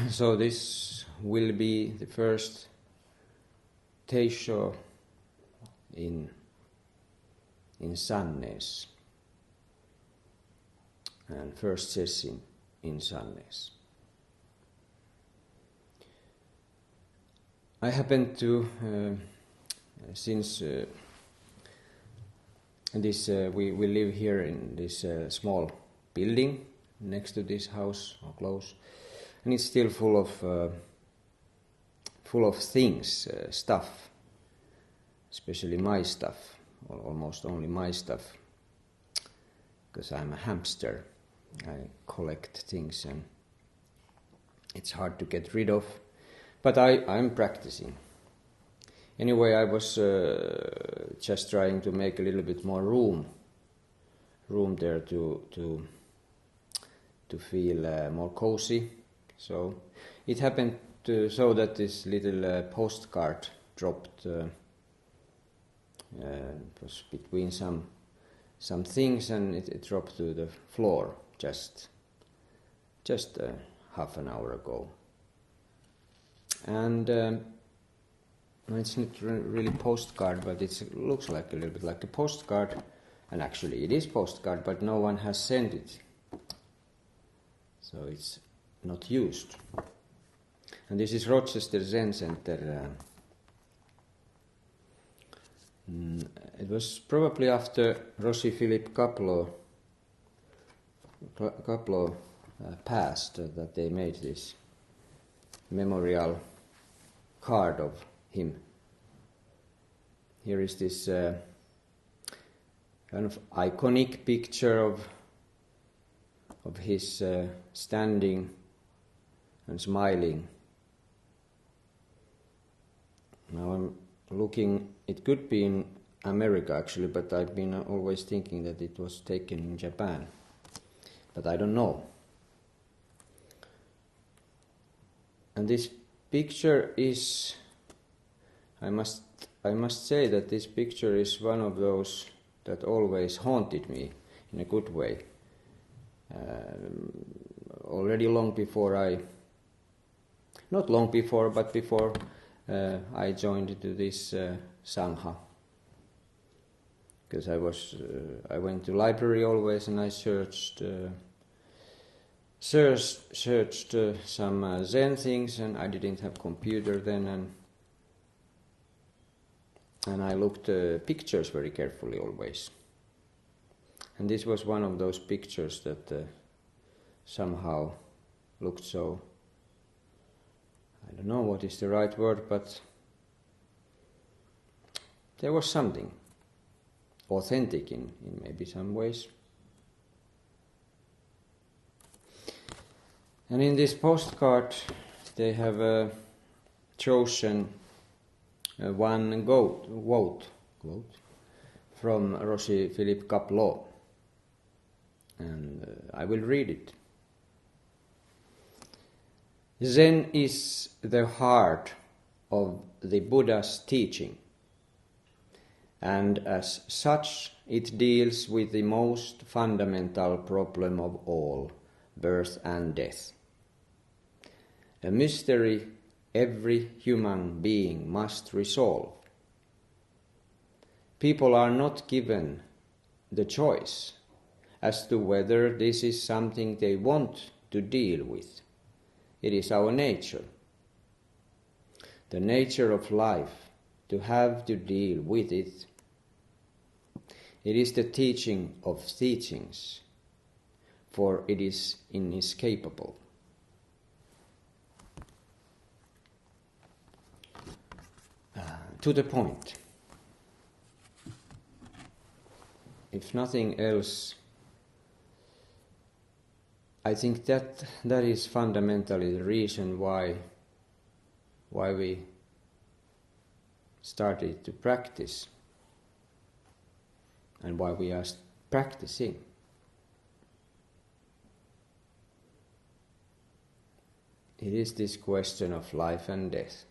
So this will be the first Teisho in Sannes, and first Sesshin in Sannes. I happen to, since we live here in this small building next to this house, or close, and it's still full of things, stuff, especially my stuff, or almost only my stuff, because I'm a hamster. I collect things and it's hard to get rid of, but I'm practicing. Anyway, I was just trying to make a little bit more room there to feel more cozy. So it happened so that this little postcard dropped was between some things, and it dropped to the floor just half an hour ago. And it's not really postcard, but it looks like a little bit like a postcard, and actually it is postcard, but no one has sent it, so it's not used. And this is Rochester Zen Center. It was probably after Roshi Philip Kaplo passed that they made this memorial card of him. Here is this kind of iconic picture of his standing and smiling. Now I'm looking, it could be in America actually, but I've been always thinking that it was taken in Japan, but I don't know. And this picture is, I must say that this picture is one of those that always haunted me in a good way. Already long before not long before, but before I joined into this Sangha. Because I went to library always, and I searched some Zen things, and I didn't have computer then, and I looked pictures very carefully always. And this was one of those pictures that somehow looked so, I don't know what is the right word, but there was something authentic in maybe some ways. And in this postcard they have chosen one quote from Roshi Philip Kaplo, and I will read it. Zen is the heart of the Buddha's teaching, and as such it deals with the most fundamental problem of all, birth and death. A mystery every human being must resolve. People are not given the choice as to whether this is something they want to deal with. It is our nature, the nature of life, to have to deal with it. It is the teaching of teachings, for it is inescapable. To the point. If nothing else, I think that is fundamentally the reason why we started to practice and why we are practicing. It is this question of life and death.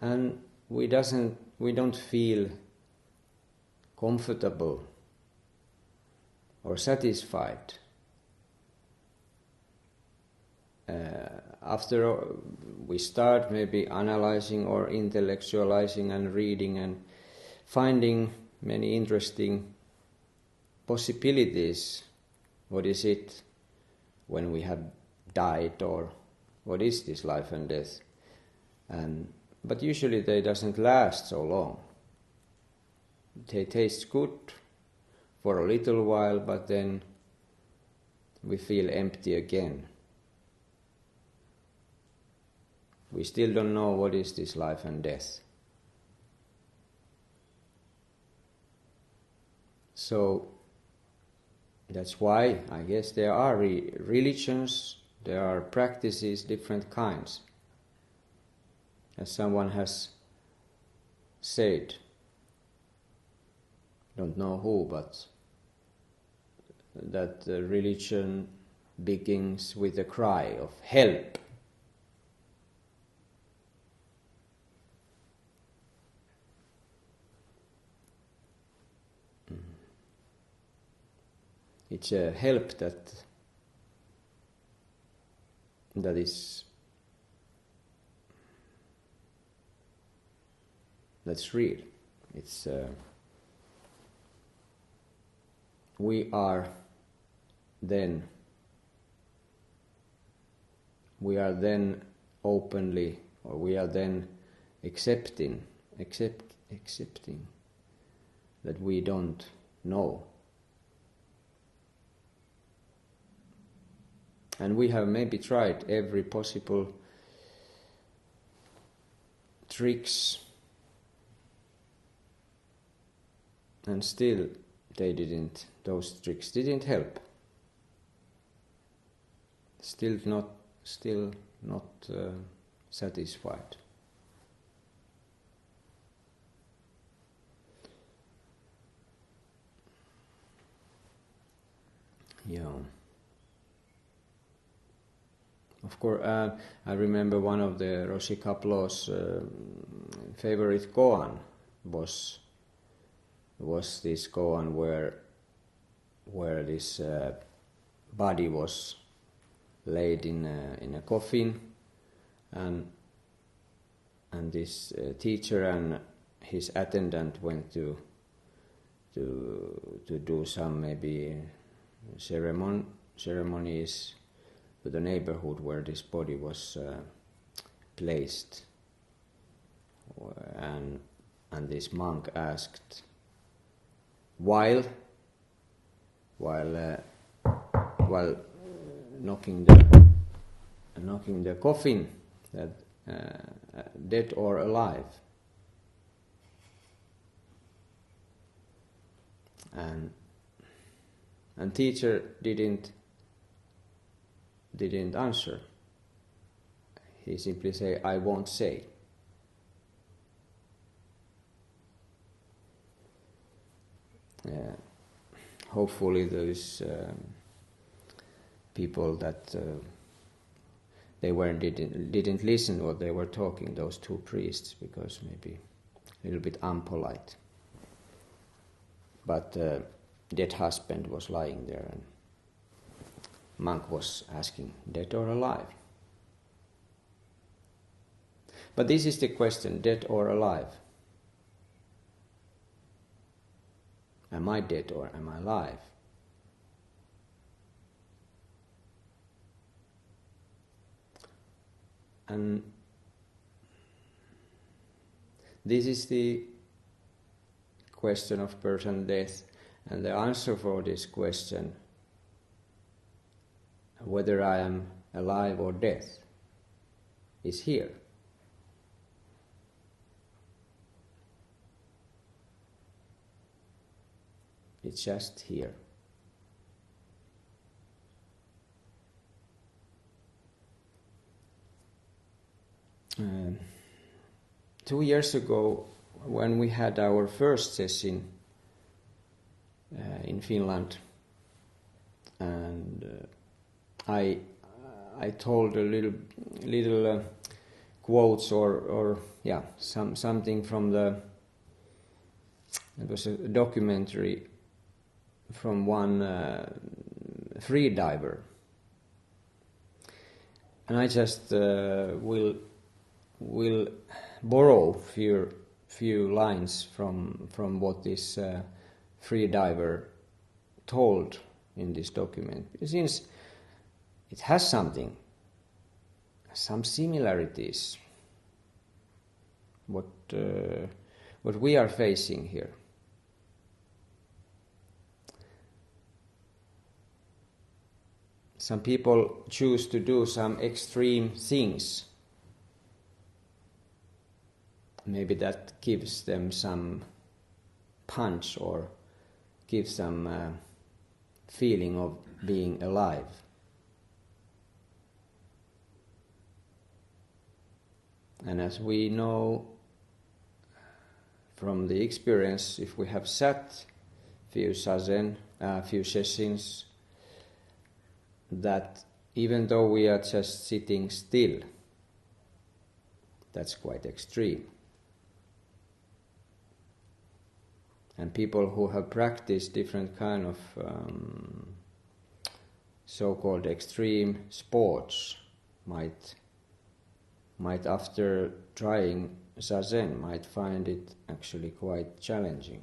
And we don't feel comfortable or satisfied after we start maybe analyzing or intellectualizing and reading and finding many interesting possibilities, what is it when we have died, or what is this life and death? But usually they doesn't last so long. They taste good for a little while, but then we feel empty again. We still don't know what is this life and death. So that's why I guess there are religions, there are practices, different kinds. As someone has said, don't know who, but that religion begins with a cry of help. It's a help that's real. It's we are then openly, or we are then accepting that we don't know. And we have maybe tried every possible tricks, and still those tricks didn't help. Still not satisfied. Yeah. Of course, I remember one of the Roshi Kaplo's favorite koan was this koan where this body was laid in a coffin, and this teacher and his attendant went to do some maybe ceremonies to the neighborhood where this body was placed, and this monk asked, while knocking the coffin, that dead or alive, and teacher didn't answer. He simply said, "I won't say." Hopefully those people that they didn't listen what they were talking, those two priests, because maybe a little bit unpolite. But dead husband was lying there, and monk was asking, dead or alive? But this is the question, dead or alive? Am I dead or am I alive? And this is the question of birth and death, and the answer for this question, whether I am alive or dead, is here. It's just here. Uh, 2 years ago, when we had our first session in Finland, and I told a little quotes or something from it was a documentary from one free diver, And I just will borrow few lines from what this free diver told in this document, since it has some similarities what we are facing here. Some people choose to do some extreme things. Maybe that gives them some punch or gives some feeling of being alive. And as we know from the experience, if we have sat few sessins, that even though we are just sitting still, that's quite extreme. And people who have practiced different kind of so-called extreme sports might after trying Zazen might find it actually quite challenging.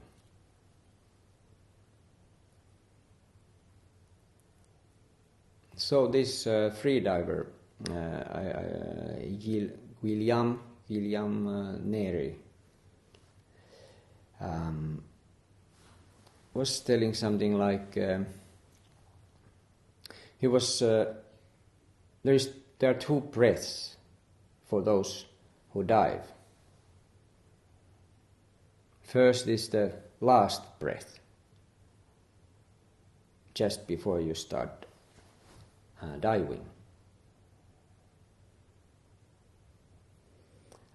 So this freediver, William Neri, was telling something like he was there are two breaths for those who dive. First is the last breath, just before you start diving.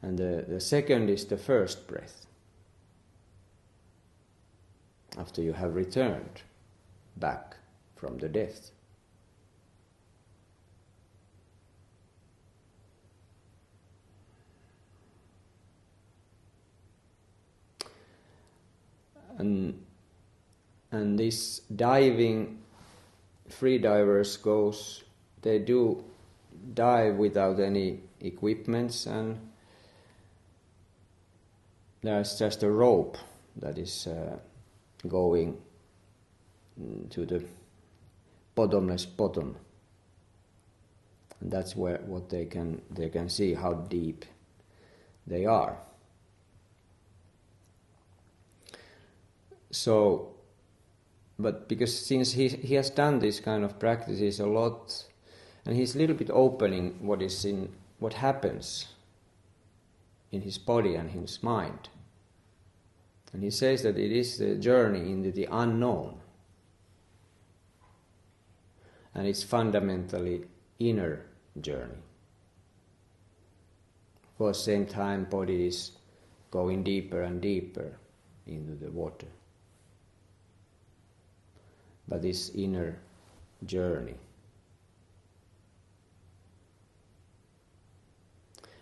And the second is the first breath, after you have returned back from the death. And this diving, free divers they do dive without any equipments, and there's just a rope that is going to the bottomless bottom, and that's what they can see how deep they are. So, but because since he has done this kind of practices a lot, and he's a little bit opening what happens in his body and his mind. And he says that it is the journey into the unknown. And it's fundamentally inner journey. For the same time, body is going deeper and deeper into the water. But this inner journey.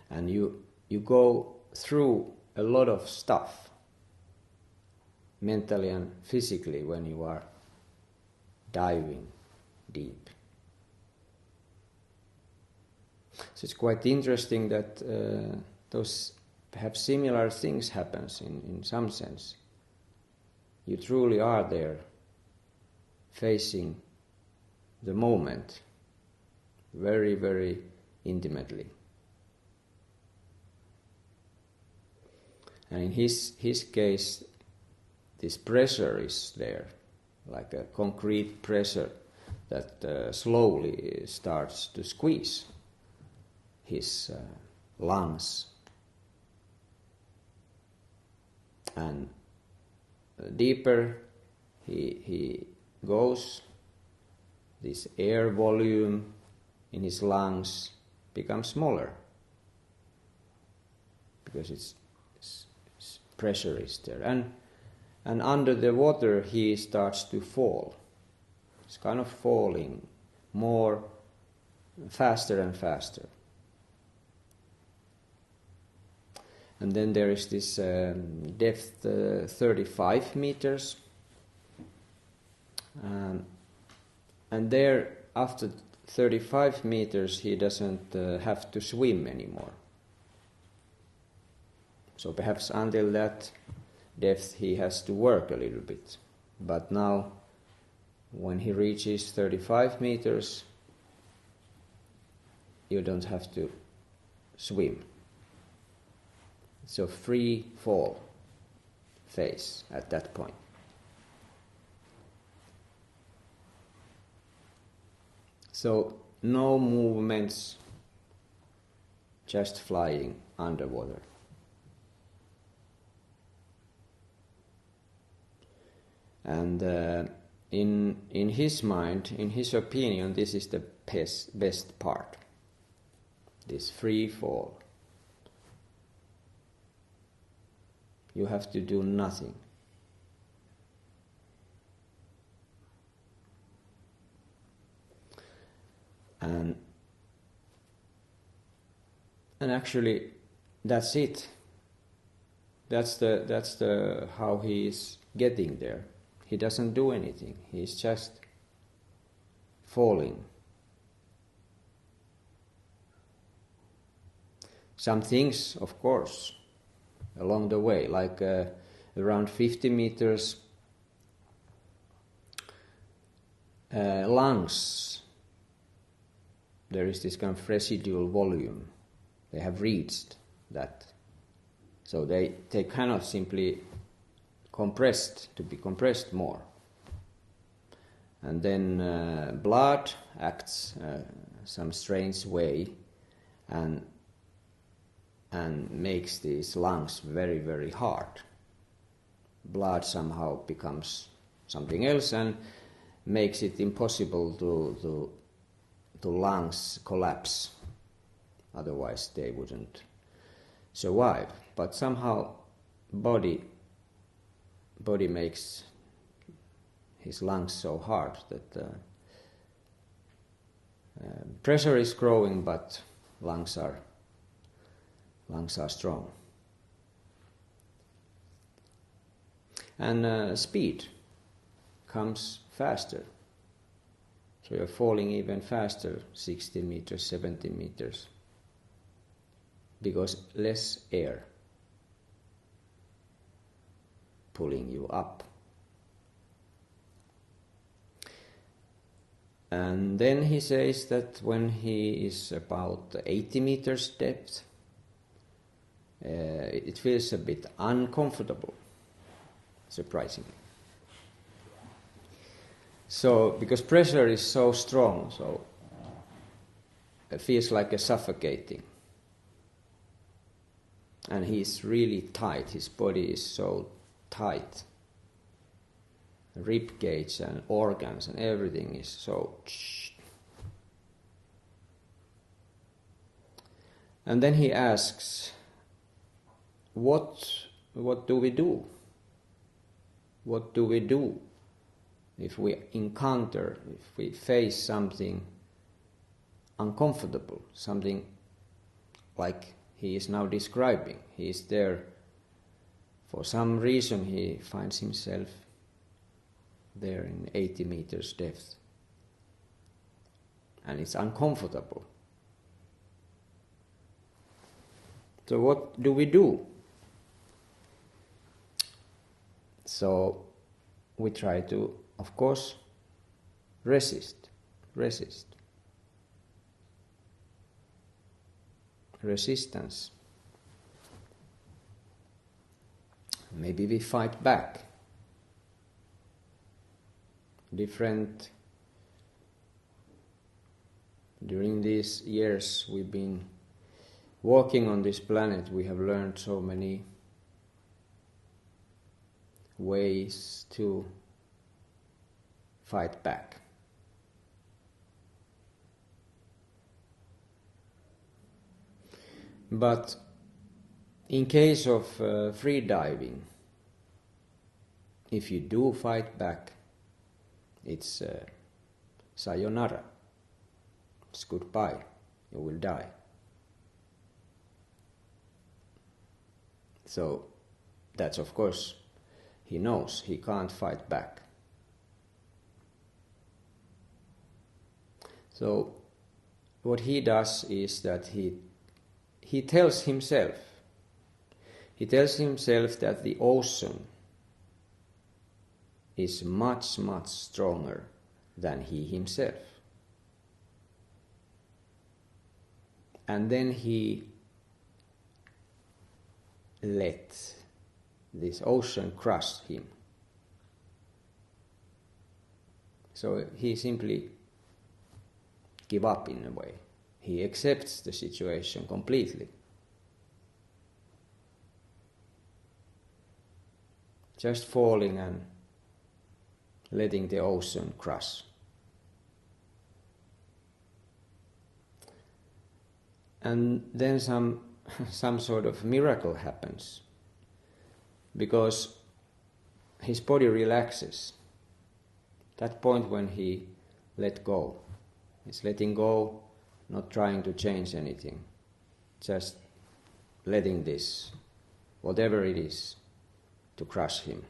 And you go through a lot of stuff, mentally and physically, when you are diving deep. So it's quite interesting that those perhaps similar things happens in some sense. You truly are there, facing the moment very, very intimately. And in his case, this pressure is there, like a concrete pressure that slowly starts to squeeze his lungs. And deeper he goes, this air volume in his lungs becomes smaller because its pressure is there, and under the water he starts to fall. It's kind of falling more faster and faster. And then there is this depth 35 meters. And there, after 35 meters he doesn't have to swim anymore. So perhaps until that depth he has to work a little bit. But now, when he reaches 35 meters, you don't have to swim. It's a free fall phase at that point. So no movements, just flying underwater. And in his mind, in his opinion, this is the best part, this free fall. You have to do nothing. And actually, that's it. That's the how he is getting there. He doesn't do anything. He's just falling. Some things, of course, along the way, like around 50 meters, lungs. There is this kind of residual volume. They have reached that. So they cannot simply be compressed more. And then blood acts some strange way and makes these lungs very, very hard. Blood somehow becomes something else and makes it impossible to lungs collapse. Otherwise they wouldn't survive. But somehow body makes his lungs so hard that pressure is growing, but lungs are strong. And speed comes faster. So you're falling even faster, 60 meters, 70 meters, because less air pulling you up. And then he says that when he is about 80 meters depth, it feels a bit uncomfortable, surprisingly. So, because pressure is so strong, so it feels like a suffocating. And he's really tight, his body is so tight. Rib cage and organs and everything is so... And then he asks, what do we do? What do we do if we face something uncomfortable, something like he is now describing? He is there, for some reason he finds himself there in 80 meters depth. And it's uncomfortable. So what do we do? So we try to, of course, resist. Resistance. Maybe we fight back. During these years we've been walking on this planet, we have learned so many ways to fight back. But in case of free diving, if you do fight back, it's sayonara. It's goodbye. You will die. So that's, of course, he knows he can't fight back. So what he does is that he tells himself that the ocean is much, much stronger than he himself. And then he let this ocean crush him. So he simply give up in a way. He accepts the situation completely. Just falling and letting the ocean crush. And then some sort of miracle happens, because his body relaxes. That point when he let go. He's letting go, not trying to change anything. Just letting this, whatever it is, to crush him.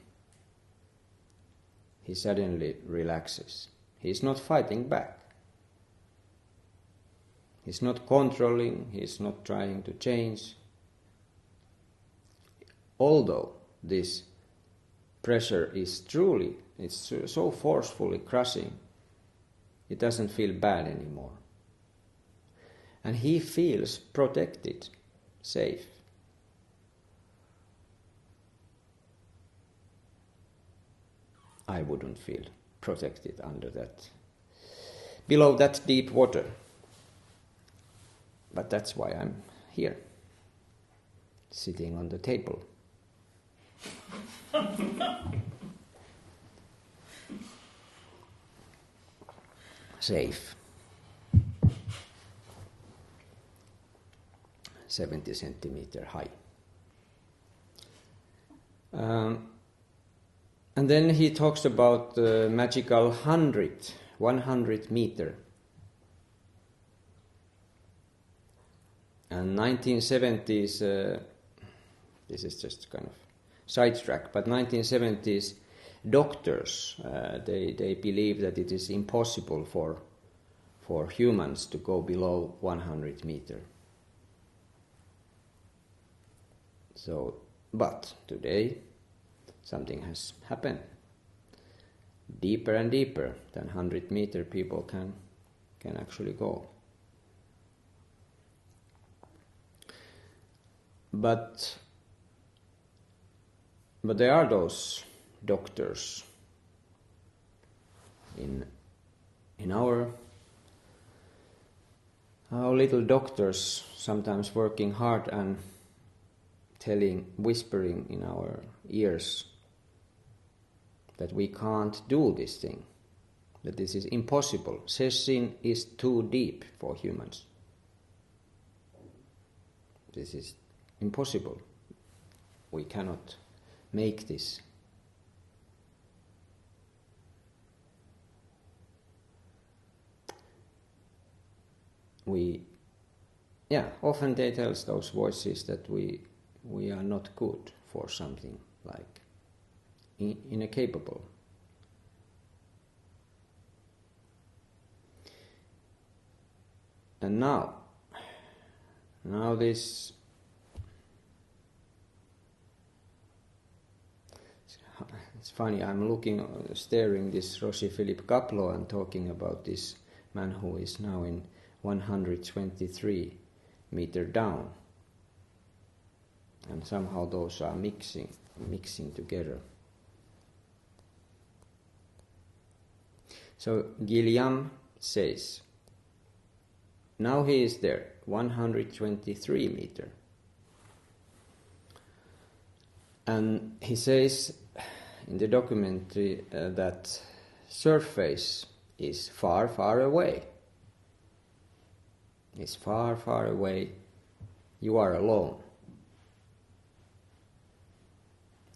He suddenly relaxes. He's not fighting back. He's not controlling, he's not trying to change. Although this pressure is truly, it's so forcefully crushing, it doesn't feel bad anymore. And he feels protected, safe. I wouldn't feel protected under that, below that deep water. But that's why I'm here, sitting on the table. Safe. 70 centimeter high. And then he talks about the magical 100 meter. And 1970s, this is just kind of sidetrack, but 1970s doctors, they believe that it is impossible for humans to go below 100 meter. So, but today something has happened. Deeper and deeper than 100 meter people can actually go. But there are those doctors in our little doctors, sometimes working hard and whispering in our ears that we can't do this thing, that this is impossible. Sesshin is too deep for humans. This is impossible. We cannot make this. Often they tell those voices that we are not good for something, like incapable. And now this, it's funny, I'm staring this Roshi Philip Kaplo and talking about this man who is now in 123 meter down. And somehow those are mixing together. So Gilliam says, now he is there, 123 meter. And he says in the documentary that surface is far, far away. It's far, far away. You are alone.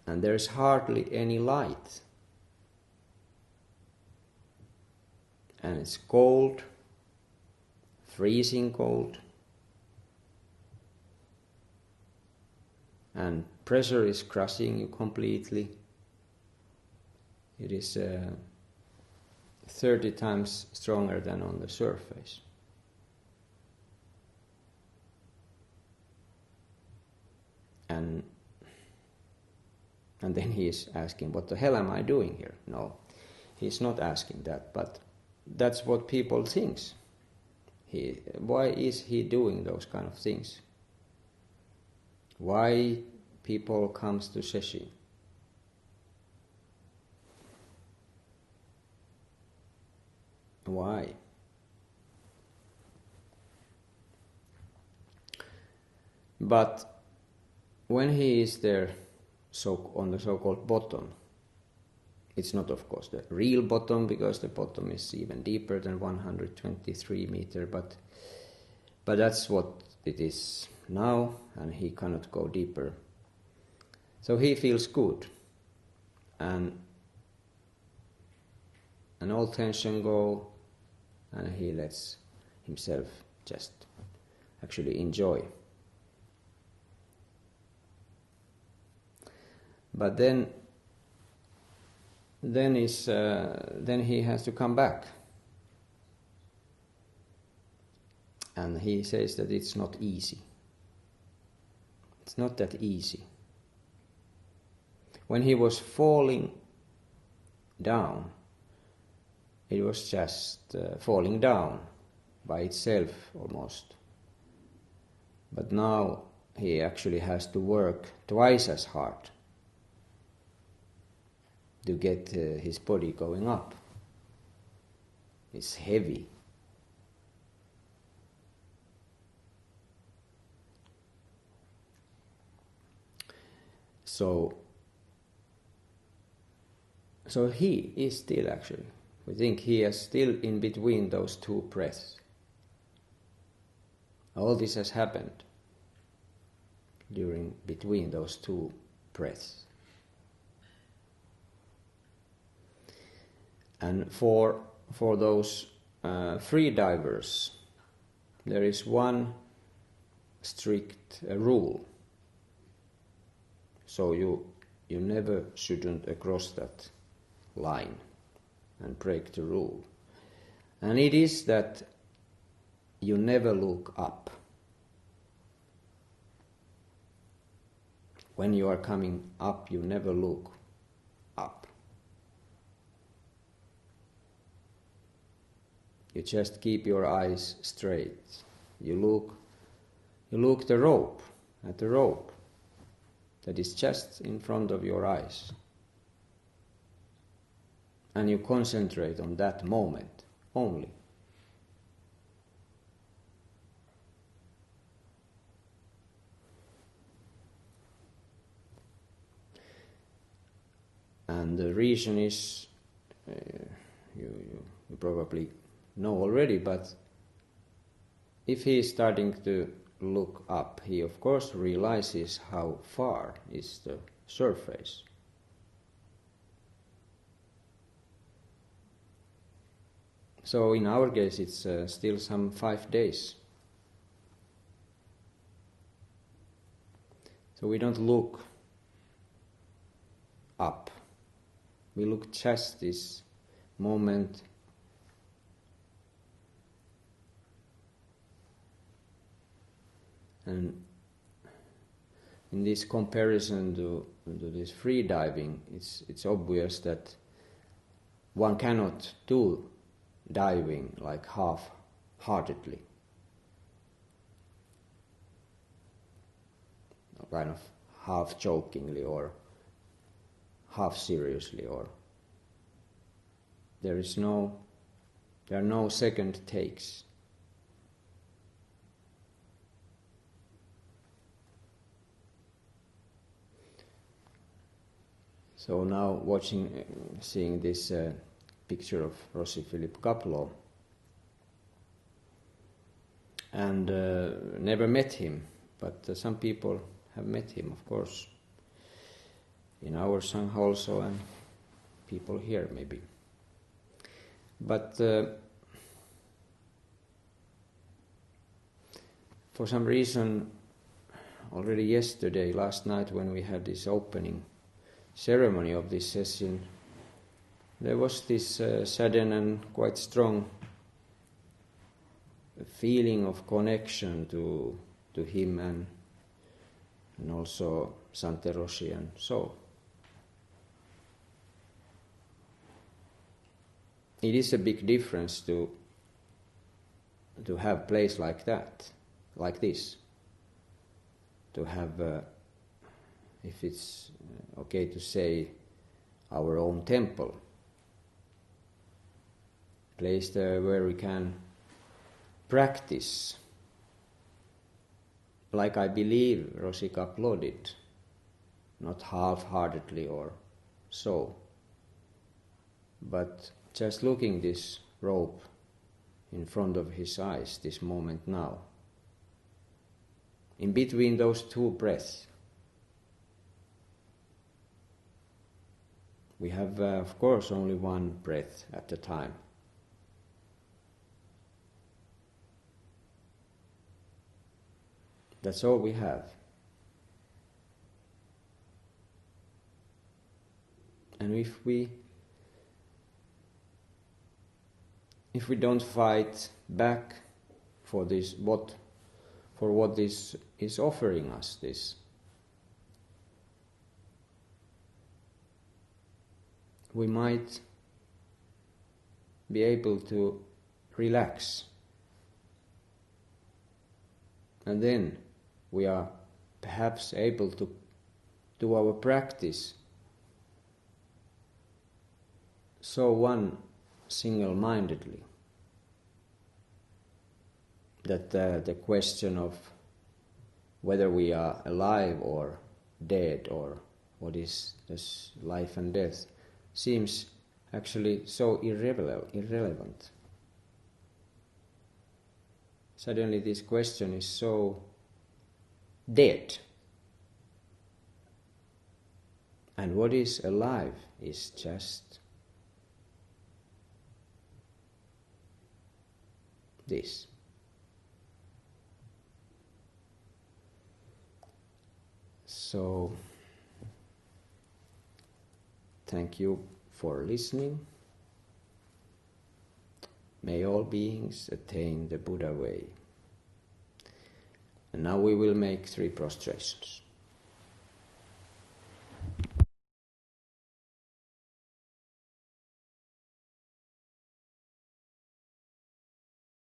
And there's hardly any light. And it's cold, freezing cold. And pressure is crushing you completely. It is 30 times stronger than on the surface. and then he is asking, what the hell am I doing here? No, he's not asking that, but that's what people think. Why is he doing those kind of things? Why people comes to Sesshin? Why? But when he is there on the so-called bottom, it's not of course the real bottom, because the bottom is even deeper than 123 meters, but that's what it is now, and he cannot go deeper. So he feels good, and all tension go, and he lets himself just actually enjoy. But then he has to come back, and he says that it's not easy. It's not that easy. When he was falling down, it was just falling down by itself almost. But now he actually has to work twice as hard to get his body going up. It's heavy. So he is still actually, we think he is still in between those two breaths. All this has happened between those two breaths. And for those free divers, there is one strict rule. So you never shouldn't cross that line and break the rule. And it is that you never look up. When you are coming up, you never look up. You just keep your eyes straight. You look at the rope that is just in front of your eyes. And you concentrate on that moment only. And the reason is, you probably know already, but if he is starting to look up, he of course realizes how far is the surface. So in our case it's still some 5 days. So we don't look up. We look just this moment. And in this comparison to this free diving, it's obvious that one cannot do diving like half-heartedly, kind of half-jokingly or half-seriously, or there are no second takes. So now seeing this picture of Rossi Philip Kaplo, and never met him, but some people have met him, of course, in our Sangha also, and people here maybe. But for some reason, already last night when we had this opening ceremony of this session, there was this sudden and quite strong feeling of connection to him and also Sante Roshi and so. It is a big difference to have place like that, like this. To have, if it's okay to say, our own temple. Place there where we can practice, like I believe Roshi Kaplo did, not half-heartedly or so, but just looking this rope in front of his eyes, this moment now, in between those two breaths. We have, of course, only one breath at a time. That's all we have. And if we don't fight back for this, for what this is offering us, this, we might be able to relax. And then we are perhaps able to do our practice so one single-mindedly that the question of whether we are alive or dead or what is this life and death seems actually so irrelevant. Suddenly this question is so dead. And what is alive is just this. So, thank you for listening. May all beings attain the Buddha way. And now we will make 3 prostrations.